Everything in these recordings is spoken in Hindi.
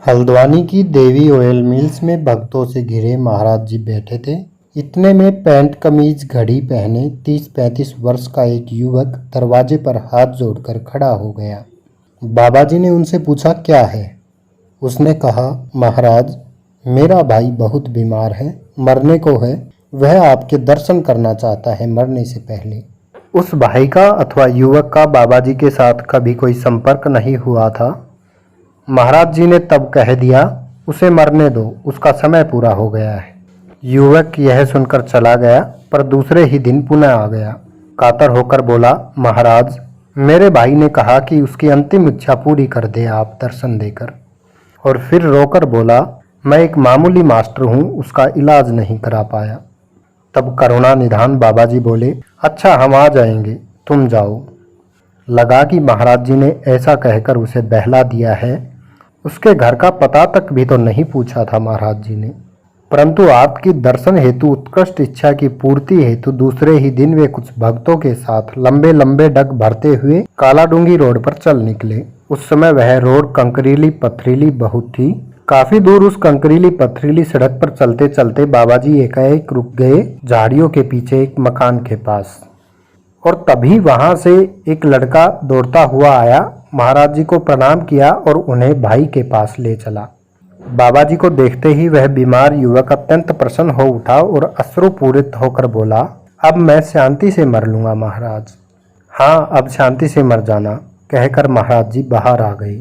हल्द्वानी की देवी ऑयल मिल्स में भक्तों से घिरे महाराज जी बैठे थे। इतने में पैंट कमीज घड़ी पहने 30-35 वर्ष का एक युवक दरवाजे पर हाथ जोड़कर खड़ा हो गया। बाबा जी ने उनसे पूछा, क्या है? उसने कहा, महाराज, मेरा भाई बहुत बीमार है, मरने को है। वह आपके दर्शन करना चाहता है मरने से पहले। उस भाई का अथवा युवक का बाबा जी के साथ कभी कोई संपर्क नहीं हुआ था। महाराज जी ने तब कह दिया, उसे मरने दो, उसका समय पूरा हो गया है। युवक यह सुनकर चला गया, पर दूसरे ही दिन पुनः आ गया। कातर होकर बोला, महाराज, मेरे भाई ने कहा कि उसकी अंतिम इच्छा पूरी कर दे आप दर्शन देकर। और फिर रोकर बोला, मैं एक मामूली मास्टर हूँ, उसका इलाज नहीं करा पाया। तब करुणा निधान बाबा जी बोले, अच्छा, हम आ जाएंगे, तुम जाओ। लगा कि महाराज जी ने ऐसा कहकर उसे बहला दिया है। उसके घर का पता तक भी तो नहीं पूछा था महाराज जी ने, परंतु आपकी दर्शन हेतु उत्कृष्ट इच्छा की पूर्ति हेतु दूसरे ही दिन वे कुछ भक्तों के साथ लंबे लंबे डग भरते हुए कालाडूंगी रोड पर चल निकले। उस समय वह रोड कंकरीली पथरीली बहुत थी। काफी दूर उस कंकरीली पथरीली सड़क पर चलते चलते बाबा जी एकाएक रुक गए, झाड़ियों के पीछे एक मकान के पास। और तभी वहां से एक लड़का दौड़ता हुआ आया, महाराज जी को प्रणाम किया और उन्हें भाई के पास ले चला। बाबा जी को देखते ही वह बीमार युवक अत्यंत प्रसन्न हो उठा और अश्रुपूरित होकर बोला, अब मैं शांति से मर लूंगा महाराज। हाँ, अब शांति से मर जाना, कहकर महाराज जी बाहर आ गए।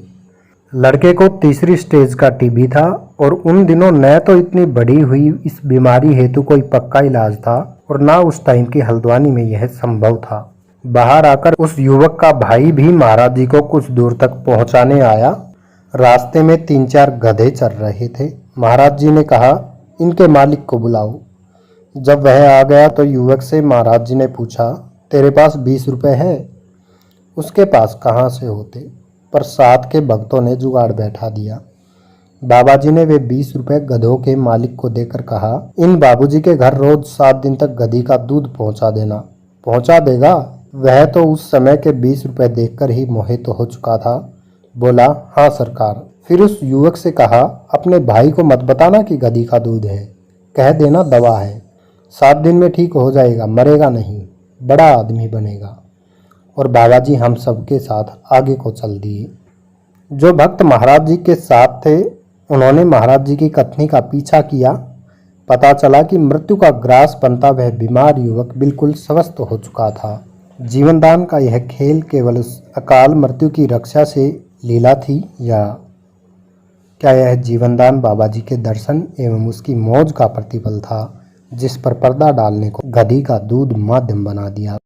लड़के को तीसरी स्टेज का टीबी था और उन दिनों न तो इतनी बढ़ी हुई इस बीमारी हेतु कोई पक्का इलाज था और न उस टाइम की हल्द्वानी में यह संभव था। बाहर आकर उस युवक का भाई भी महाराज जी को कुछ दूर तक पहुंचाने आया। रास्ते में 3-4 गधे चल रहे थे। महाराज जी ने कहा, इनके मालिक को बुलाओ। जब वह आ गया तो युवक से महाराज जी ने पूछा, तेरे पास 20 रुपये है? उसके पास कहाँ से होते, पर साथ के भक्तों ने जुगाड़ बैठा दिया। बाबा जी ने वे 20 रुपये गधों के मालिक को देकर कहा, इन बाबूजी के घर रोज 7 दिन तक गधी का दूध पहुंचा देना। पहुंचा देगा? वह तो उस समय के 20 रुपये देखकर ही मोहित हो चुका था। बोला, हाँ सरकार। फिर उस युवक से कहा, अपने भाई को मत बताना कि गधी का दूध है, कह देना दवा है। 7 दिन में ठीक हो जाएगा, मरेगा नहीं, बड़ा आदमी बनेगा। और बाबा जी हम सबके साथ आगे को चल दिए। जो भक्त महाराज जी के साथ थे उन्होंने महाराज जी की कथनी का पीछा किया। पता चला कि मृत्यु का ग्रास बनता वह बीमार युवक बिल्कुल स्वस्थ हो चुका था। जीवनदान का यह खेल केवल उस अकाल मृत्यु की रक्षा से लीला थी, या क्या यह जीवनदान बाबा जी के दर्शन एवं उसकी मौज का प्रतिफल था, जिस पर पर्दा डालने को गधी का दूध माध्यम बना दिया।